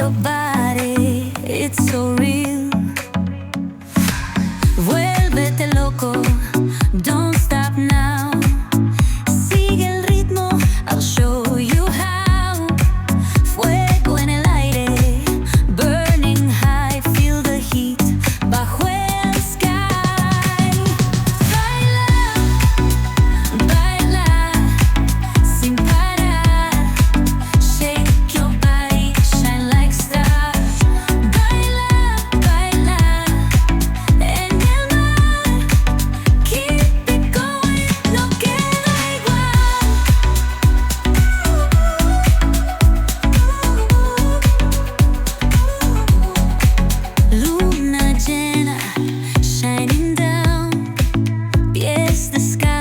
your body, it's so real. Vuélvete loco, don't stop now. Sigue el ritmo, I'll show you how. Fuego en el aire, burning high, feel the heat bajo el sky. Baila, baila, sin parar. Shake your body, shine like stars. Baila, baila, en el mar. Keep it going, no queda igual. Luna llena, shining down. Pies de sky.